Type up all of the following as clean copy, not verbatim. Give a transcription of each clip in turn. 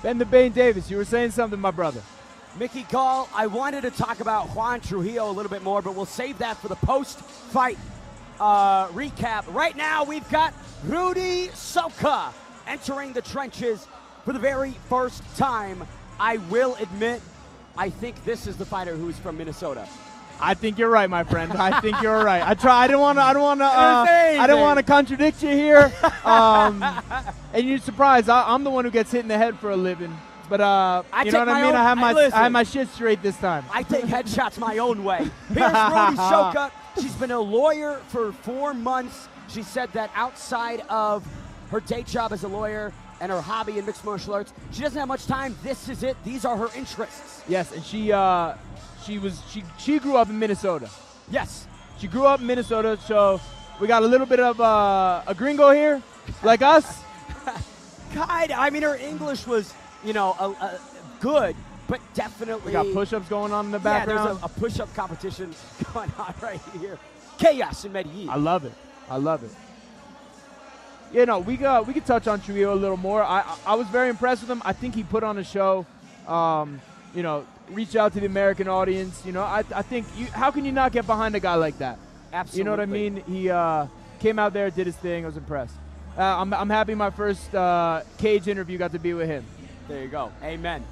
Ben the Bane Davis, you were saying something, my brother. Mickey Gall, I wanted to talk about Juan Trujillo a little bit more, but we'll save that for the post-fight recap. Right now, we've got Rudy Soca entering the trenches for the very first time. I will admit, I think this is the fighter who's from Minnesota. I think you're right, my friend. I think you're right. I don't want to contradict you here. And you're surprised. I'm the one who gets hit in the head for a living. But you know what I mean? I have my shit straight this time. I take headshots my own way. Here's Rudy Soca. She's been a lawyer for 4 months. She said that outside of her day job as a lawyer and her hobby in mixed martial arts, she doesn't have much time. This is it. These are her interests. Yes, and she grew up in Minnesota. Yes. She grew up in Minnesota, so we got a little bit of a gringo here, like us. God, I mean, her English was, you know, good, but definitely. We got push-ups going on in the background. Yeah, there's a push-up competition going on right here. Chaos in Medellin. I love it. I love it. You know, we could touch on Trujillo a little more. I was very impressed with him. I think he put on a show. You know, reach out to the American audience. You know, I think how can you not get behind a guy like that? Absolutely. You know what I mean? He came out there, did his thing. I was impressed. I'm happy my first cage interview got to be with him. There you go. Amen.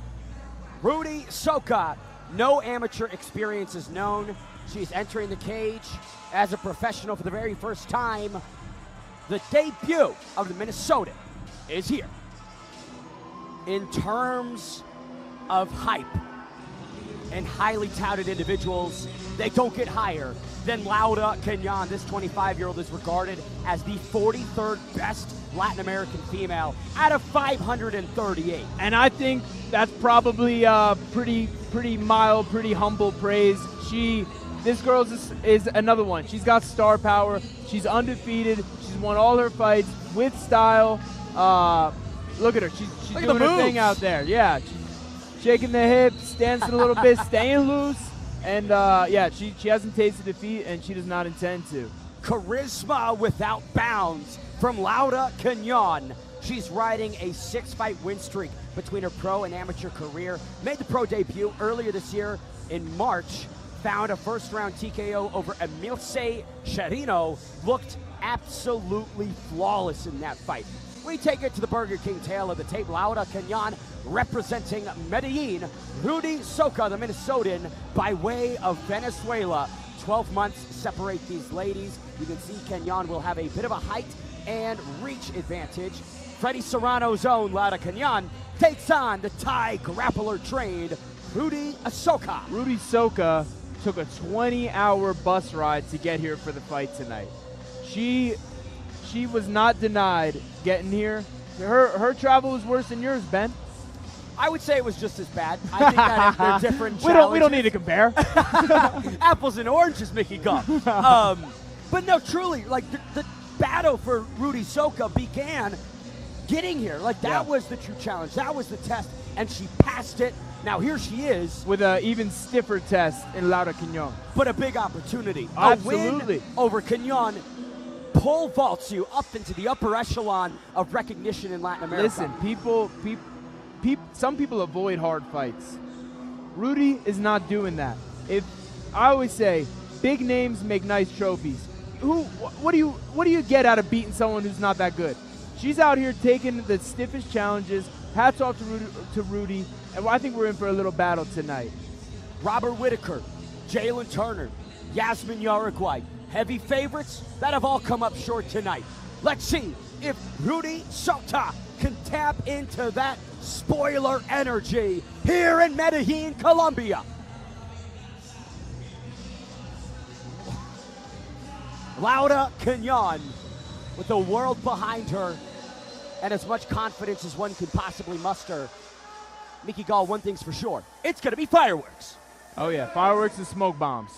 Rudy Soca, no amateur experience is known. She's entering the cage as a professional for the very first time. The debut of the Minnesotan is here. In terms of hype and highly touted individuals, they don't get higher than Laura Cañon. This 25-year-old is regarded as the 43rd best Latin American female out of 538. And I think that's probably pretty mild, pretty humble praise. This girl is another one. She's got star power. She's undefeated. She's won all her fights with style. Look at her. She's doing her thing out there. Yeah. She's shaking the hips, dancing a little bit, staying loose. And, yeah, she hasn't tasted defeat, and she does not intend to. Charisma without bounds from Laura Cañon. She's riding a 6-fight win streak between her pro and amateur career. Made the pro debut earlier this year in March. Found a first-round TKO over Emilce Cherino. Looked absolutely flawless in that fight. We take it to the Burger King tail of the tape. Laura Cañon representing Medellin. Rudy Soca, the Minnesotan, by way of Venezuela. 12 months separate these ladies. You can see Cañon will have a bit of a height and reach advantage. Freddie Serrano's own Laura Cañon takes on the Thai grappler trained Rudy Soca. Rudy Soca took a 20-hour bus ride to get here for the fight tonight. She was not denied getting here. Her travel was worse than yours, Ben. I would say it was just as bad. I think that they're different challenges. We don't need to compare. Apples and oranges, Mickey Gall. But no, truly, like the battle for Rudy Soca began getting here. Like that was the true challenge. That was the test, and she passed it. Now here she is with an even stiffer test in Laura Cañon. But a big opportunity. Absolutely. A win over Cañon pole vaults you up into the upper echelon of recognition in Latin America. Listen, some people avoid hard fights. Rudy is not doing that. I always say, big names make nice trophies. What do you get out of beating someone who's not that good? She's out here taking the stiffest challenges. Hats off to Rudy, and I think we're in for a little battle tonight. Robert Whitaker, Jalen Turner, Yasmin Uruguay, heavy favorites that have all come up short tonight. Let's see if Rudy Soca can tap into that spoiler energy here in Medellin, Colombia. Laura Cañon with the world behind her and as much confidence as one could possibly muster. Mickey Gall, one thing's for sure, it's going to be fireworks. Oh yeah, fireworks and smoke bombs.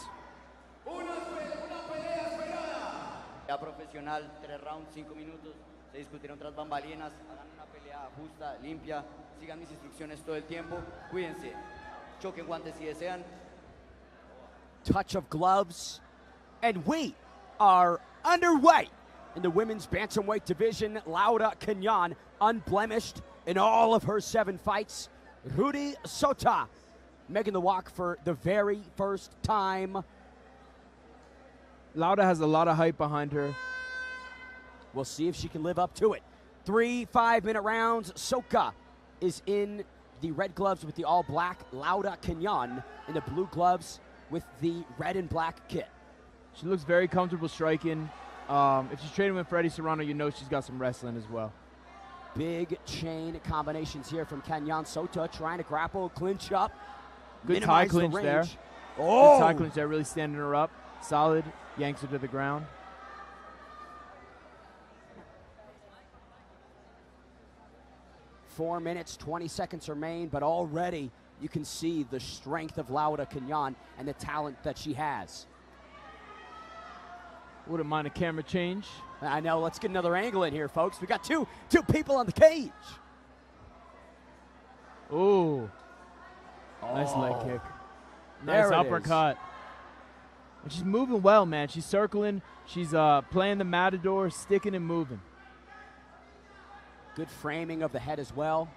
Pelea profesional, 3 rounds, 5 minutos. Se discutieron tras bambalinas. Hagan una pelea justa, limpia. Sigan mis instrucciones todo el tiempo. Cuídense. Choquen guantes si desean. Touch of gloves. And we are underway in the women's bantamweight division, Laura Cañon, unblemished in all of her 7 fights. Rudy Soca making the walk for the very first time. Laura has a lot of hype behind her. We'll see if she can live up to it. 3 5-minute rounds. Soca is in the red gloves with the all-black. Laura Cañon in the blue gloves with the red and black kit. She looks very comfortable striking. If she's training with Freddie Serrano, you know she's got some wrestling as well. Big chain combinations here from Cañon. Soca trying to grapple, clinch up. Good tie clinch there. Oh! Good tie clinch there, really standing her up. Solid, yanks her to the ground. Four minutes, 20 seconds remain, but already you can see the strength of Laura Cañon and the talent that she has. Wouldn't mind a camera change. I know, let's get another angle in here, folks. We got two people on the cage. Ooh. Nice leg kick. There Nice it uppercut. And she's moving well, man. She's circling. She's playing the matador, sticking and moving. Good framing of the head as well.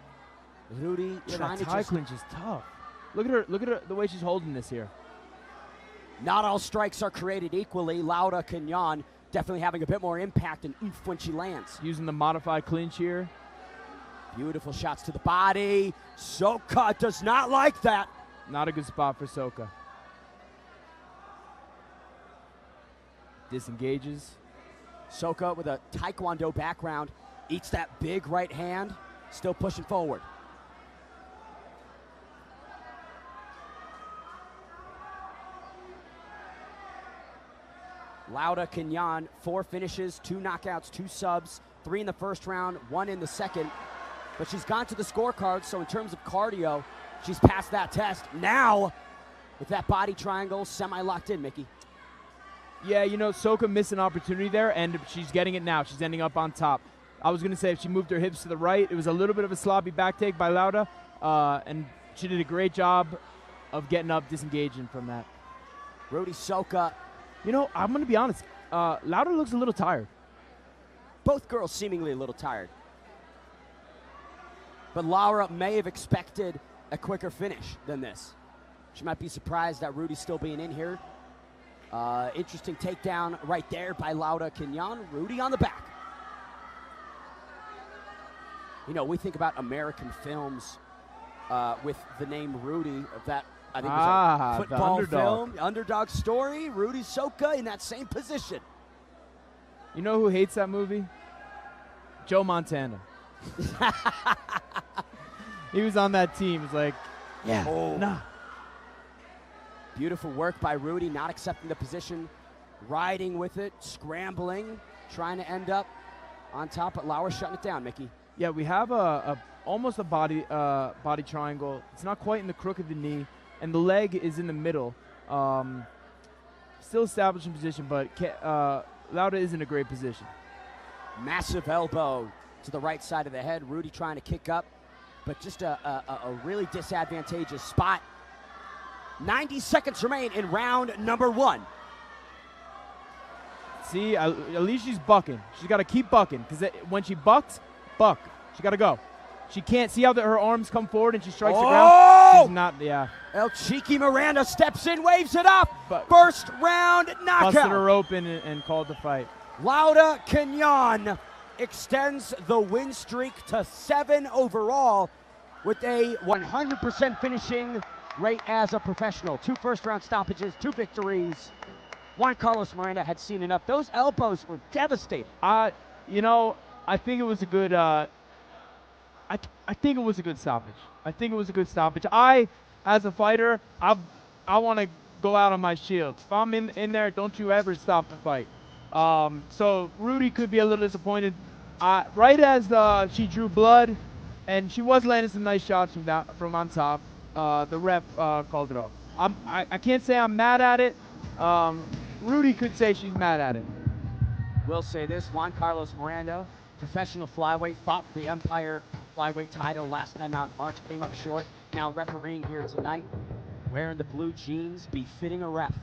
Rudy trying to tie clinch is tough. Look at her. Look at her. The way she's holding this here. Not all strikes are created equally. Laura Cañon definitely having a bit more impact and oomph when she lands. Using the modified clinch here. Beautiful shots to the body. Soca does not like that. Not a good spot for Soca. Disengages. Soca with a taekwondo background eats that big right hand. Still pushing forward. Laura Cañon, 4 finishes, 2 knockouts, 2 subs, 3 in the first round, 1 in the second. But she's gone to the scorecard, so in terms of cardio, she's passed that test. Now, with that body triangle semi-locked in, Mickey. Yeah, you know, Soca missed an opportunity there, and she's getting it now. She's ending up on top. I was going to say if she moved her hips to the right, it was a little bit of a sloppy back take by Laura, and she did a great job of getting up, disengaging from that. Rudy Soca. You know, I'm going to be honest. Laura looks a little tired. Both girls seemingly a little tired. But Laura may have expected a quicker finish than this. She might be surprised that Rudy's still being in here. Interesting takedown right there by Laura Cañon. Rudy on the back. You know, we think about American films with the name Rudy, of that, I think it was a football film, Underdog Story. Rudy Soca in that same position. You know who hates that movie? Joe Montana. He was on that team. He's like, yeah, nah. Beautiful work by Rudy, not accepting the position, riding with it, scrambling, trying to end up on top, but Laura shutting it down, Mickey. Yeah, we have almost a body triangle. It's not quite in the crook of the knee, and the leg is in the middle. Still establishing position, but Laura is in a great position. Massive elbow to the right side of the head. Rudy trying to kick up, but just a really disadvantageous spot. 90 seconds remain in round number 1. See, at least she's bucking. She's got to keep bucking, because when she bucks, buck. She got to go. She can't see how her arms come forward and she strikes the ground. She's not, yeah. El Cheeky Miranda steps in, waves it up. First round knockout. Busted her open and called the fight. Laura Cañon extends the win streak to 7 overall with a 100% finishing rate as a professional. 2 first-round stoppages, 2 victories. Juan Carlos Miranda had seen enough. Those elbows were devastating. You know, I think it was a good. I think it was a good stoppage. I think it was a good stoppage. As a fighter, I want to go out on my shield. If I'm in there, don't you ever stop the fight. So Rudy could be a little disappointed. Right as she drew blood, and she was landing some nice shots from on top. The ref called it off. I can't say I'm mad at it. Rudy could say she's mad at it. We'll say this: Juan Carlos Miranda, professional flyweight, fought for the Empire flyweight title last time out in March, came up short. Now refereeing here tonight, wearing the blue jeans, befitting a ref,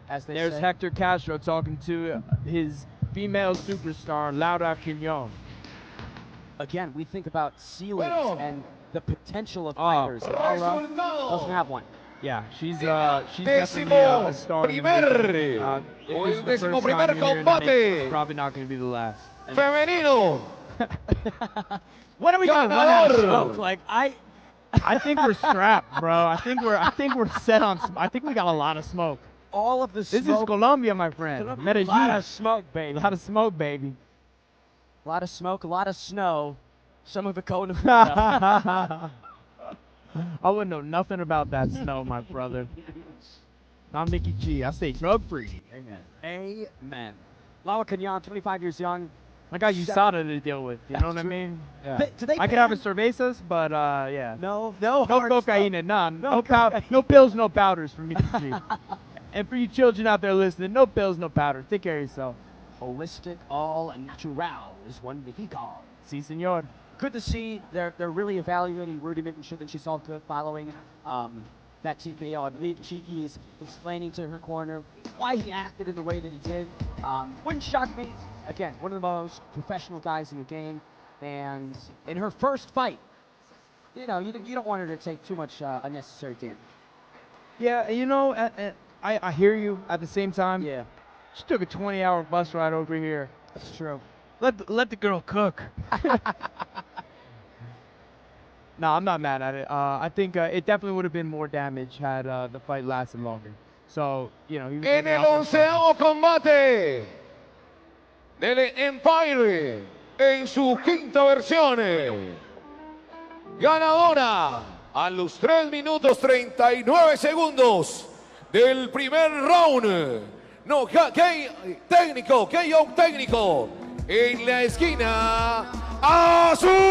as they There's say. Hector Castro talking to his female superstar, Laura Cañon. Again, we think about ceilings and the potential of fighters. Laura doesn't have one. Yeah, she's definitely a star. If this is the first time you're hearing her name, it's probably not going to be the last. Femenino. When are we going to run out of smoke? Like, I think we're strapped, bro. I think we're set on. I think we got a lot of smoke. all of the smoke. This is Colombia, my friend. Medellin. A lot of smoke, baby. A lot of smoke, baby. A lot of smoke, a lot of snow. Some of it cold. I wouldn't know nothing about that snow, my brother. I'm Mickey G. I say drug free. Amen. Amen. Laura Cañon, 25 years young. I got USADA to deal with. You know what I mean? Yeah. I could have a cervezas, but yeah. No cocaine, none. No pills, no powders for Mickey G. And for you children out there listening, no pills, no powders. Take care of yourself. Holistic, all natural is one Mickey called. Si, senor. Good to see they're really evaluating Rudy, making sure that she's all good following that TPO. I believe Cheeky is explaining to her corner why he acted in the way that he did. Wouldn't shock me. Again, one of the most professional guys in the game. And in her first fight, you know, you don't want her to take too much unnecessary damage. Yeah, you know, I hear you at the same time. Yeah. She took a 20-hour bus ride over here. That's true. Let the girl cook. No, I'm not mad at it. I think it definitely would have been more damage had the fight lasted longer. So, you know. En el 11º combate del Empire en su quinta versión. Ganadora a los 3 minutos 39 segundos del primer round. No, técnico, KO técnico. En la esquina azul.